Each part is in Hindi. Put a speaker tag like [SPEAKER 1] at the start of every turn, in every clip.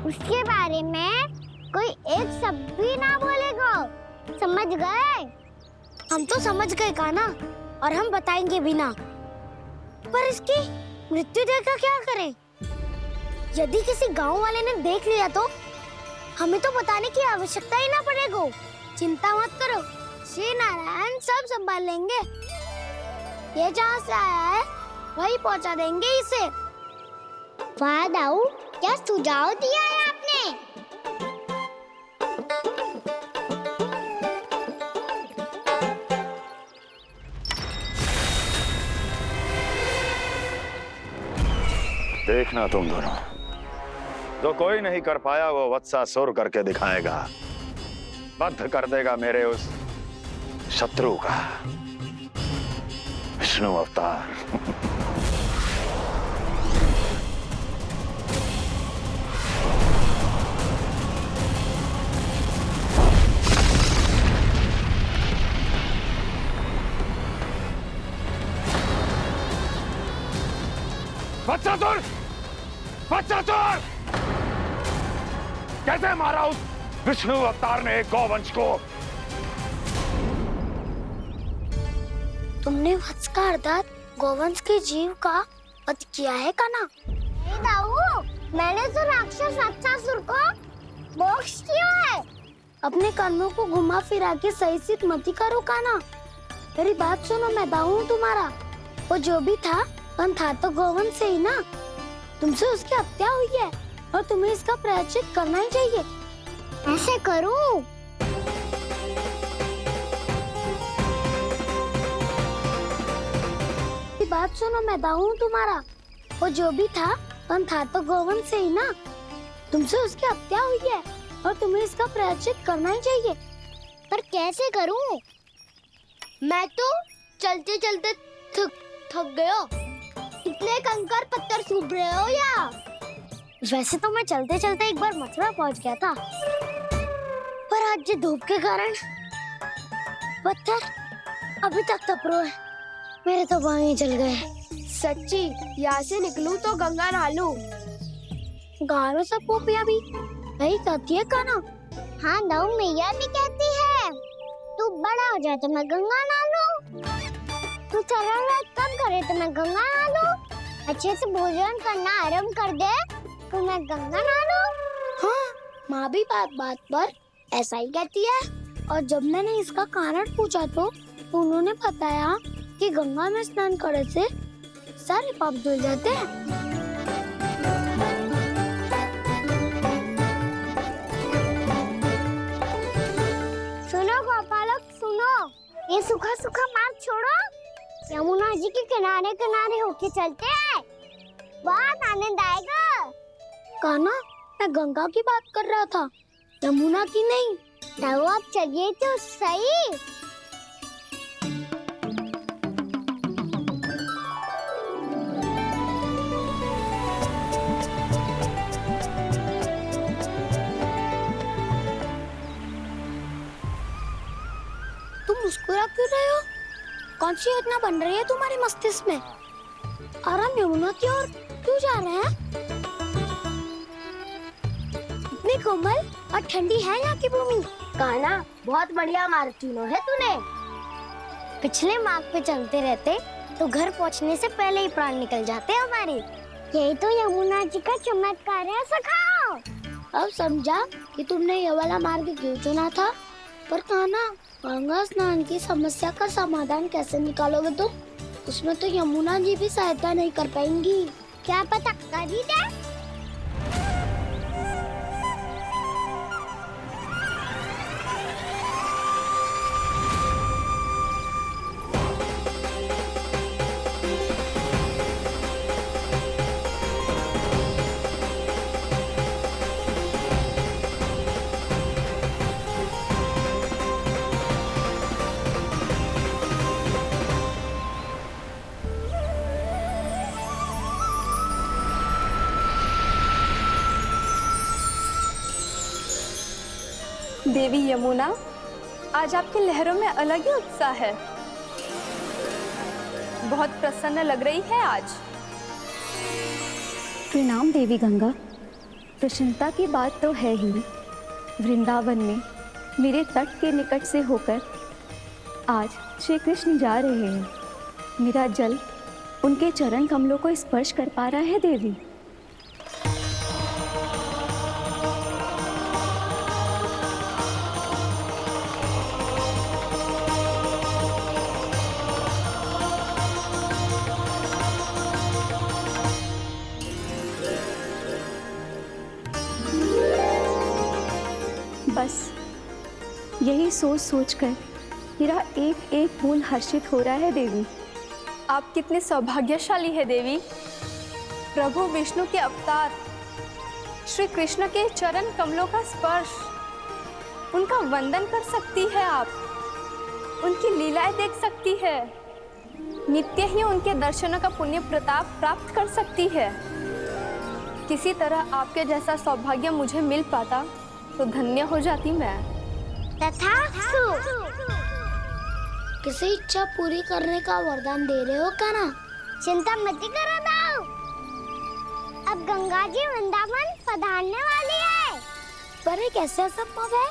[SPEAKER 1] उसके बारे में कोई एक शब्द भी ना बोलेगा, समझ गए?
[SPEAKER 2] हम तो समझ गए कान्हा, और हम बताएंगे भी ना। पर इसकी मृत्यु देखकर क्या करें? यदि किसी गांव वाले ने देख लिया तो हमें तो बताने की आवश्यकता ही ना पड़ेगा। चिंता मत करो, श्री नारायण सब संभाल लेंगे। ये जहाँ से आया है वही पहुँचा देंगे इसे।
[SPEAKER 1] वाह दाऊ, क्या सुझाव दिया है आपने।
[SPEAKER 3] देखना तुम दोनों, जो कोई नहीं कर पाया वो वत्सासुर करके दिखाएगा, बद्ध कर देगा मेरे उस शत्रु का विष्णु अवतार। वत्सासुर! वत्सासुर! कैसे मारा उस विष्णु अवतार ने एक गौवंश को?
[SPEAKER 2] तुमने वत्स का अर्थात गौवंश के जीव का वध किया है कान्हा?
[SPEAKER 1] नहीं दाऊ, मैंने तो राक्षस वत्सासुर को मोक्ष किया है।
[SPEAKER 2] अपने कर्मों को घुमा फिरा के सही सिद्ध मत करो कान्हा। मेरी बात सुनो, मैं दाऊ हूँ तुम्हारा। वो जो भी था पर था तो गौवंश से ही ना। तुमसे उसकी हत्या हुई है और तुम्हें इसका प्रायश्चित करना ही चाहिए।
[SPEAKER 1] ऐसे करूं?
[SPEAKER 2] बात सुनो, मैं दाऊ हूँ तुम्हारा। वो जो भी था पर था तो गौवंश से ही ना। तुमसे उसकी हत्या हुई है और तुम्हें इसका प्रायश्चित करना ही चाहिए।
[SPEAKER 1] पर कैसे करूं? मैं तो चलते चलते थक गया। इतने कंकर पत्थर सूख रहे हो या?
[SPEAKER 2] वैसे तो मैं चलते चलते एक बार मथुरा पहुंच गया था, पर आज ये धूप के कारण पत्थर अभी तक तप रहे हैं। मेरे तो पाँव ही जल गए।
[SPEAKER 4] सच्ची, यहाँ से निकलूं तो गंगा नहा लूं।
[SPEAKER 2] गालों से पोपिया भी वही कहती है कान्हा।
[SPEAKER 1] हाँ दाऊ, मैया भी कहती है तू बड़ा हो जाए तो मैं गंगा नहा लूं, तू चरण व्रत कब करे तो मैं गंगा नहा लूं, अच्छे से भोजन करना आरंभ कर दे तो मैं गंगा नहा लूं।
[SPEAKER 2] हाँ, माँ भी बात बात पर ऐसा ही कहती है। और जब मैंने इसका कारण पूछा तो उन्होंने बताया कि गंगा में स्नान करने से सारे पाप धुल जाते हैं।
[SPEAKER 1] सुनो गोपालक सुनो, ये सूखा सूखा मार्ग छोड़ो, यमुना जी के किनारे किनारे होके चलते हैं, बहुत आनंद आएगा।
[SPEAKER 2] कान्हा, मैं गंगा की बात कर रहा था, यमुना की नहीं।
[SPEAKER 1] तो आप चलिए तो सही।
[SPEAKER 2] तुम मुस्कुरा क्यों रहे हो? कौन सी योजना बन रही है तुम्हारे मस्तिष्क में? और हम यमुना की ओर क्यों जा रहे हैं? इतनी कोमल और ठंडी है यहाँ की भूमि।
[SPEAKER 4] कान्हा, बहुत बढ़िया मार्ग चुना है तूने।
[SPEAKER 2] पिछले मार्ग पे चलते रहते तो घर पहुँचने से पहले ही प्राण निकल जाते हमारे।
[SPEAKER 1] यही तो यमुना जी का चमत्कार है सखाओ।
[SPEAKER 2] अब समझा कि तुमने ये वाला मार्ग क्यों चुना था। पर कान्हा, गंगा स्नान की समस्या का समाधान कैसे निकालोगे तुम? उसमें तो यमुना जी भी सहायता नहीं कर पाएंगी।
[SPEAKER 1] क्या पता कर ही दे।
[SPEAKER 5] देवी यमुना, आज आपकी लहरों में अलग ही उत्साह है। बहुत प्रसन्न लग रही है आज।
[SPEAKER 6] प्रणाम देवी गंगा।
[SPEAKER 5] प्रसन्नता की बात तो है ही। वृंदावन में मेरे तट के निकट से होकर आज श्री कृष्ण जा रहे हैं। मेरा जल उनके चरण कमलों को स्पर्श कर पा रहा है देवी। बस यही सोच सोचकर मेरा एक एक मूल हर्षित हो रहा है देवी।
[SPEAKER 6] आप कितने सौभाग्यशाली है देवी। प्रभु विष्णु के अवतार श्री कृष्ण के चरण कमलों का स्पर्श, उनका वंदन कर सकती है आप, उनकी लीलाएं देख सकती है, नित्य ही उनके दर्शनों का पुण्य प्रताप प्राप्त कर सकती है। किसी तरह आपके जैसा सौभाग्य मुझे मिल पाता तो धन्य हो जाती मैं।
[SPEAKER 1] तथास्तु।
[SPEAKER 2] किसी इच्छा पूरी करने का वरदान दे रहे हो क्या ना?
[SPEAKER 1] चिंता मत करो दाऊ, अब गंगा जी वृंदावन पधारने वाली है।
[SPEAKER 2] पर ये कैसे संभव है?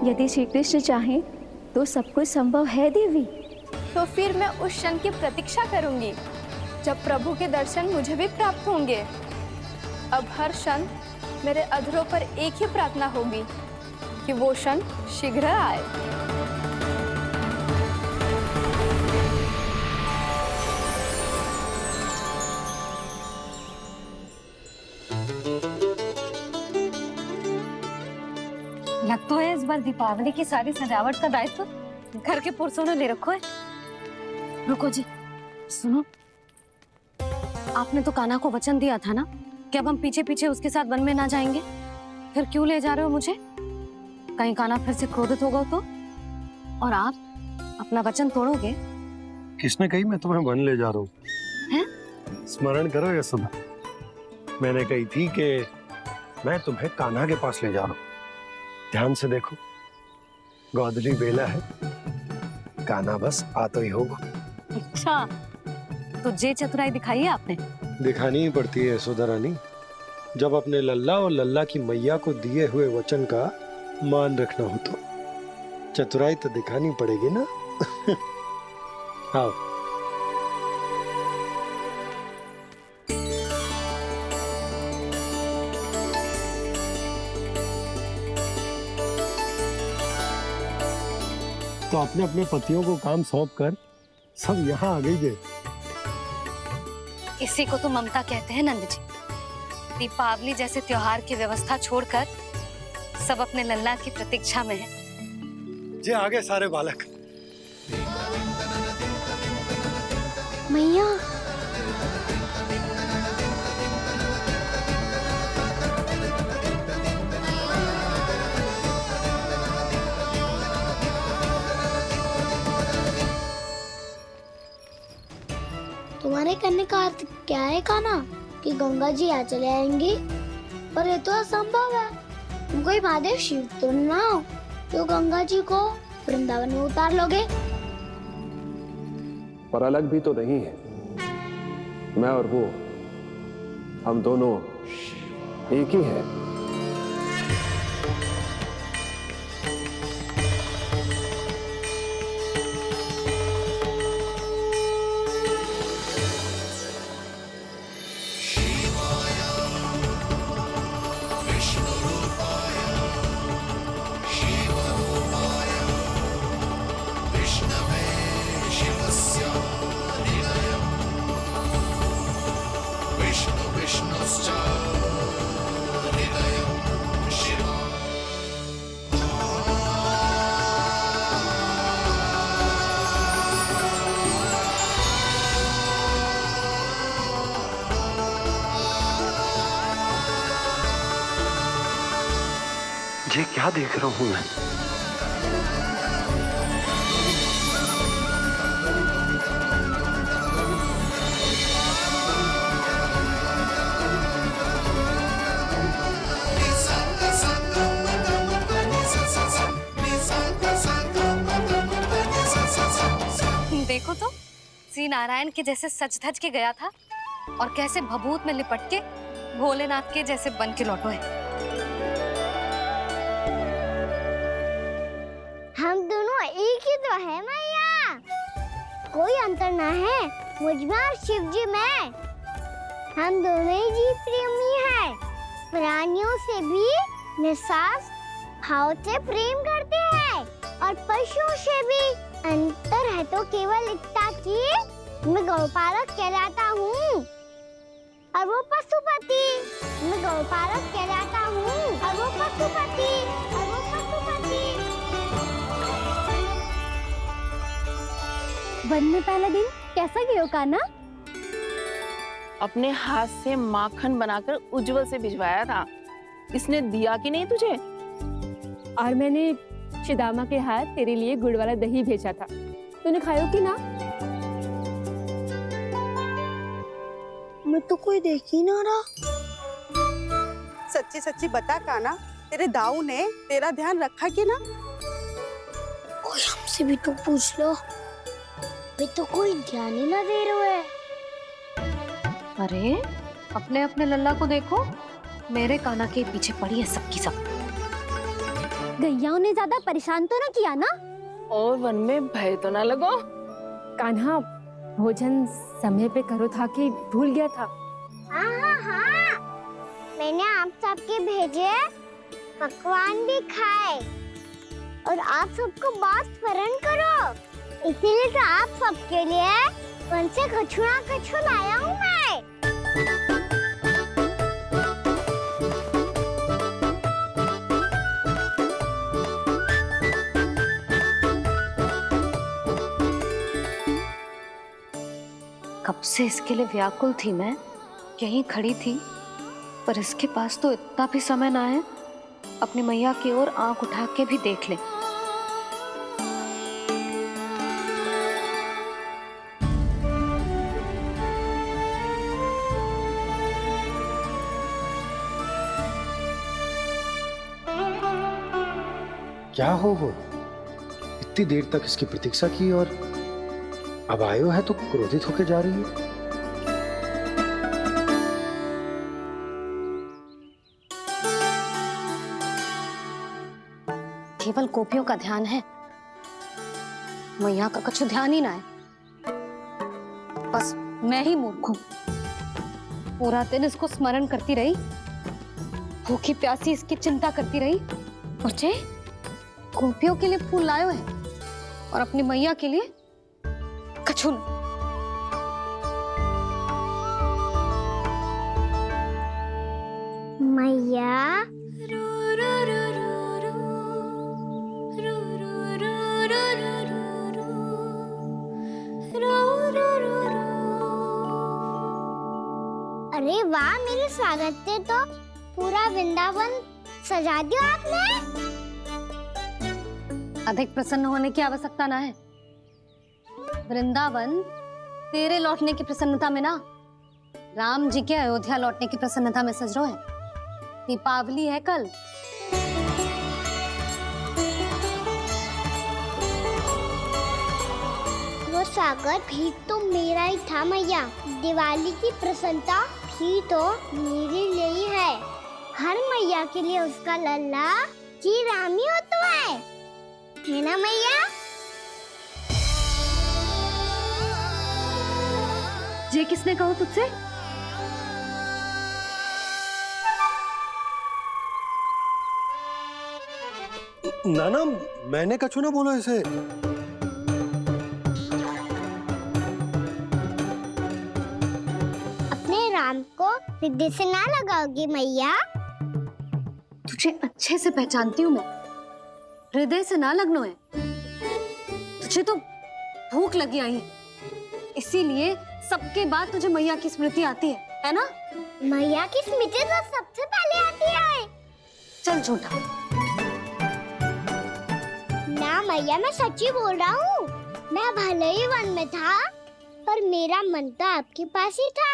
[SPEAKER 5] यदि श्री कृष्ण चाहें तो सब कुछ संभव है देवी।
[SPEAKER 6] तो फिर मैं उस क्षण की प्रतीक्षा करूंगी जब प्रभु के दर्शन मुझे भी प्राप्त होंगे। अब हर क्षण मेरे अधरों पर एक ही प्रार्थना होगी कि वो क्षण शीघ्र आए।
[SPEAKER 7] लग तो है इस बार दीपावली की सारी सजावट का दायित्व घर के पुरुषों ने ले रखो है। रुको जी, सुनो, आपने तो कान्हा को वचन दिया था ना कि अब हम पीछे पीछे उसके साथ वन में ना जाएंगे। फिर क्यों ले जा रहे हो मुझे? कहीं कान्हा फिर से क्रोधित होगा तो? और आप अपना वचन तोड़ोगे?
[SPEAKER 8] किसने कही मैं तुम्हें वन ले जा रहा हूँ?
[SPEAKER 7] हैं?
[SPEAKER 8] स्मरण करो यशोदा, मैंने कही थी कि मैं तुम्हें कान्हा के पास ले जा रहा हूँ। ध्यान से देखो, गोदली बेला है, कान्हा बस आ तो ही होगा।
[SPEAKER 7] अच्छा, तो जे चतुराई दिखाई है आपने?
[SPEAKER 8] दिखानी ही पड़ती है यशोदा रानी, जब अपने लल्ला और लल्ला की मैया को दिए हुए वचन का मान रखना हो तो चतुराई तो दिखानी पड़ेगी ना। आओ। तो अपने अपने पतियों को काम सौंप कर सब यहाँ आ गई है।
[SPEAKER 7] इसी को तो ममता कहते हैं नंद जी। दीपावली जैसे त्योहार की व्यवस्था छोड़कर सब अपने लल्ला की प्रतीक्षा में हैं।
[SPEAKER 8] जे आगे सारे बालक।
[SPEAKER 2] मैया, तुम्हारे कहने का अर्थ क्या है कान्हा? कि गंगा जी यहाँ चले आएंगी? पर ये तो असंभव है। तुम कोई महादेव शिव तो ना हो तो गंगा जी को वृंदावन में उतार लोगे?
[SPEAKER 9] पर अलग भी तो नहीं है। मैं और वो, हम दोनों एक ही हैं।
[SPEAKER 8] ये क्या देख रहा हूँ मैं?
[SPEAKER 7] देखो तो, श्री नारायण के जैसे सच धज के गया था और कैसे भभूत में लिपट के भोलेनाथ के जैसे बन के लौटो है।
[SPEAKER 1] हम दोनों एक ही तो है मैया, कोई अंतर ना है मुझ में और शिव जी में। हम दोनों ही जीव प्रेमी हैं, प्राणियों से भी निस्वार्थ भाव से प्रेम करते हैं और पशुओं से भी। अंतर है तो केवल इतना कि मैं गौपालक कहलाता हूँ और वो पशुपति। मैं गौपालक कहलाता हूँ और वो पशुपति।
[SPEAKER 5] वन में पहला दिन कैसा गया कान्हा?
[SPEAKER 10] अपने हाथ से माखन बनाकर उज्जवल से भिजवाया था। इसने दिया कि नहीं तुझे?
[SPEAKER 11] और मैंने शिदामा के हाथ तेरे लिए गुड़ वाला दही भेजा था, तूने खाया कि ना?
[SPEAKER 2] मैं तो कोई देख ही ना रहा।
[SPEAKER 12] सच्ची सच्ची बता कान्हा, तेरे दाऊ ने तेरा ध्यान रखा कि ना?
[SPEAKER 2] कोई हमसे भी तो पूछ लो। मैं तो कोई ध्यान ही ना दे रहा है।
[SPEAKER 7] अरे अपने अपने लल्ला को देखो, मेरे कान्हा के पीछे पड़ी है सबकी सब।
[SPEAKER 5] गैयाओं ने ज्यादा परेशान तो ना किया ना?
[SPEAKER 10] और वन में भय तो ना लगो?
[SPEAKER 11] कान्हा भोजन समय पे करो था कि भूल गया था?
[SPEAKER 1] हाँ, मैंने आप सबके भेजे पकवान भी खाए और आप सबको बात स्मरण करो, इसीलिए तो आप सबके लिए वन से कछुआ लाया हूँ मैं।
[SPEAKER 7] कब से इसके लिए व्याकुल थी मैं, यहीं खड़ी थी, पर इसके पास तो इतना भी समय ना है अपनी मैया की ओर आंख उठा के भी देख ले।
[SPEAKER 8] क्या हो वो? इतनी देर तक इसकी प्रतीक्षा की और अब आयो है तो क्रोधित होके जा रही है।
[SPEAKER 7] केवल गोपियों का ध्यान है, मैया का कुछ ध्यान ही ना है। बस मैं ही मूर्ख हूं, पूरा दिन इसको स्मरण करती रही, भूखी प्यासी इसकी चिंता करती रही, और जे गोपियों के लिए फूल लायो है और अपनी मैया के लिए कछु न।
[SPEAKER 1] मैया अरे वाह, मेरे स्वागत से तो पूरा वृंदावन सजा दिया आपने।
[SPEAKER 7] अधिक प्रसन्न होने की आवश्यकता ना है। वृंदावन तेरे लौटने की प्रसन्नता में ना, राम जी के अयोध्या लौटने की प्रसन्नता में सज रहा है। दीपावली है कल।
[SPEAKER 1] वो स्वागत भी तो मेरा ही था मैया। दिवाली की प्रसन्नता भी तो मेरे लिए ही है। हर मैया के लिए उसका लल्ला जी राम ही होता है ना मैया?
[SPEAKER 7] ये किसने कहा तुझसे?
[SPEAKER 8] नाना, मैंने कछु ना बोला इसे।
[SPEAKER 1] अपने राम को हृदय से ना लगाओगी मैया?
[SPEAKER 7] तुझे अच्छे से पहचानती हूँ मैं, हृदय से ना लगनो है। तुझे तो भूख लगी आई है, इसीलिए सबके बाद तुझे मैया की स्मृति आती है ना?
[SPEAKER 1] मैया की स्मृति तो सबसे पहले आती है।
[SPEAKER 7] चल झूठा।
[SPEAKER 1] ना मैया, मैं सच्ची बोल रहा हूँ। मैं भले ही वन में था, पर मेरा मन तो आपके पास ही था।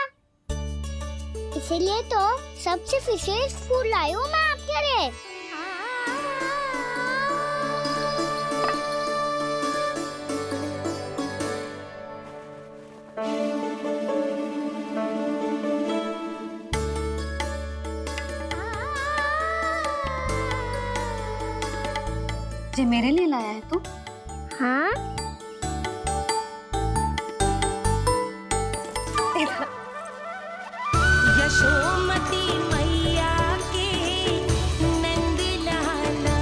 [SPEAKER 1] इसीलिए तो सबसे विशेष फूल लाई हूँ मैं आपके लिए।
[SPEAKER 7] जे मेरे लिए लाया है तू?
[SPEAKER 1] हाँ,
[SPEAKER 13] यशोमती मैया के नंद लाला,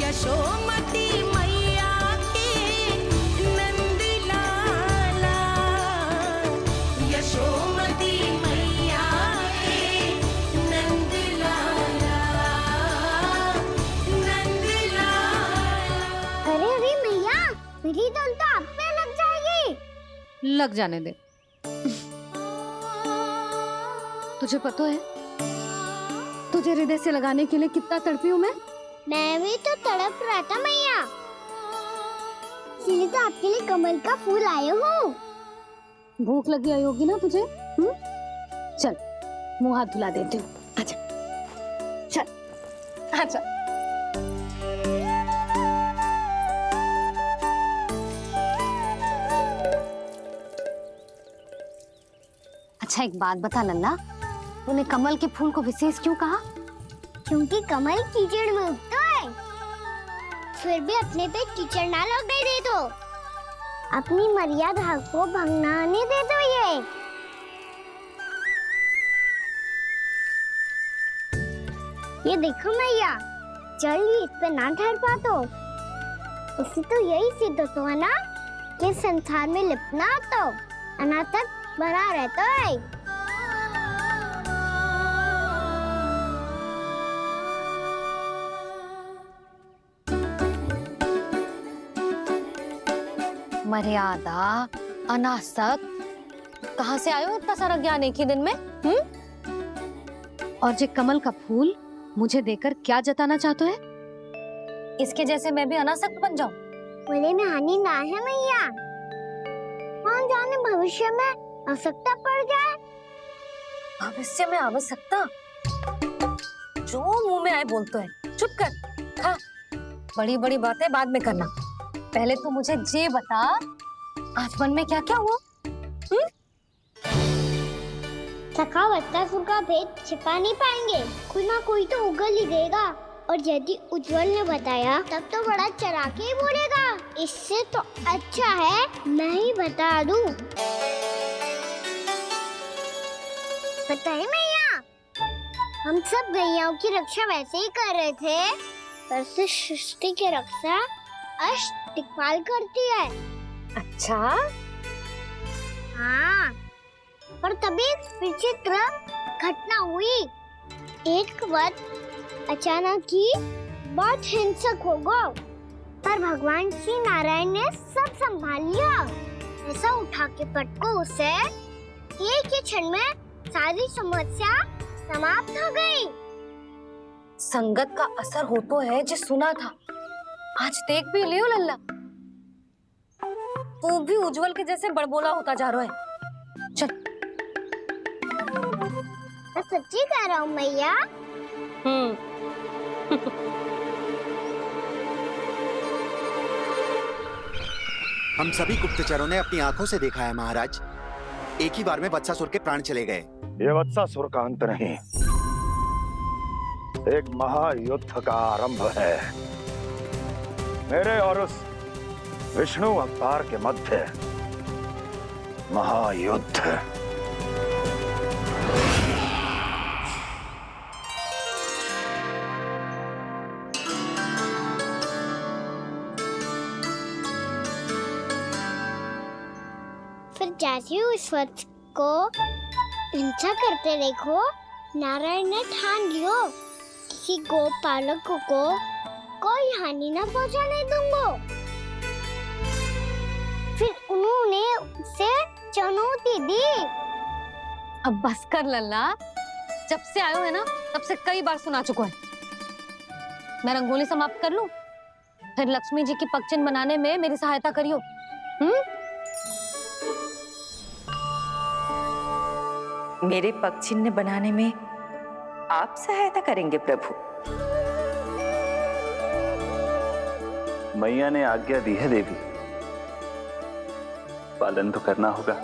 [SPEAKER 13] यशोमती मैया के नंद लाला, यशोमती मैया के नंद लाला, नंद लाला।
[SPEAKER 1] अरे अरे मैया, मेरी धुन तो आप पे लग जाएगी।
[SPEAKER 7] लग जाने दे। तुझे पता है तुझे हृदय से लगाने के लिए कितना तड़पी हूँ
[SPEAKER 1] मैं भी तो तड़प रहा था मैया, इसलिए तो आपके लिए कमल का फूल आए हूँ।
[SPEAKER 7] भूख लगी आई होगी ना तुझे? चल मुंह हाथ धुला देती हूँ। आजा चल आजा। अच्छा एक बात बता लल्ला, तूने कमल के फूल को विशेष क्यों कहा?
[SPEAKER 1] क्योंकि कमल कीचड़ में उगता है, फिर भी अपने पे कीचड़ ना लगने दे दो, अपनी मर्यादा को भंगने दे दो। ये देखो मैया, जल ही इस पे ना ठहर पा तो उससे तो यही सिद्ध होता है ना कि संसार में लिपना तो अनाथ तक बना रहता है।
[SPEAKER 7] मर्यादा, अनासक, कहाँ से आयो इतना सारा ज्ञान एक ही दिन में? और जे कमल का फूल मुझे देकर क्या जताना चाहते है? इसके जैसे मैं भी अनासक्त बन जाऊं?
[SPEAKER 1] बोले में हानि ना है मैया, कौन जाने भविष्य में आवश्यकता पड़ जाए।
[SPEAKER 7] भविष्य में आवश्यकता? जो मुंह में आए बोलते हैं। चुप कर, खा। बड़ी बड़ी बातें बाद में करना, पहले तो मुझे ये बता आज मन में क्या क्या हुआ?
[SPEAKER 1] सखावत्तासुर का भेद छिपा नहीं पाएंगे, कोई ना कोई तो उगल ही देगा, और यदि उज्जवल ने बताया तब तो बड़ा चढ़ा के ही बोलेगा। इससे तो अच्छा है मैं ही बता दूं। पता है मैया, हम सब गैयाओं की रक्षा वैसे ही कर रहे थे, पर से सृष्टि की रक्षा अष्टदिक्पाल करती है।
[SPEAKER 7] अच्छा?
[SPEAKER 1] हाँ, पर तभी विचित्र घटना हुई। एक वक्त अचानक ही बहुत हिंसक हो गया, पर भगवान श्री नारायण ने सब संभाल लिया। ऐसा उठा के पटको उसे, एक ही क्षण में सारी समस्या समाप्त हो गई।
[SPEAKER 7] संगत का असर हो तो है जो सुना था, आज देख भी लियो लल्ला, तू भी उज्जवल के जैसे बड़बोला होता जा रहा है। चल।
[SPEAKER 1] मैं सच्ची कह रहा हूँ मैया।
[SPEAKER 14] हम सभी गुप्तचरों ने अपनी आंखों से देखा है महाराज, एक ही बार में वत्सासुर के प्राण चले गए।
[SPEAKER 3] ये वत्सासुर का अंत नहीं, एक महायुद्ध का आरंभ है। मेरे और उस विष्णु अवतार के मध्य महायुद्ध।
[SPEAKER 1] फिर जैसे ही उस वत्स को हिंसा करते देखो, नारायण ने ठान लियो किसी गोपालक को कोई हानि न पहुंचाने दूंगा। फिर उन्होंने उसे चुनौती दी।
[SPEAKER 7] अब बस कर लल्ला, जब से आयो है ना तब से कई बार सुना चुका है। मैं रंगोली समाप्त कर लूं, फिर लक्ष्मी जी की पगचिन बनाने में मेरी सहायता करियो।
[SPEAKER 15] मेरे पगचिन्ह बनाने में आप सहायता करेंगे प्रभु?
[SPEAKER 16] मैया ने आज्ञा दी है देवी, पालन तो करना होगा।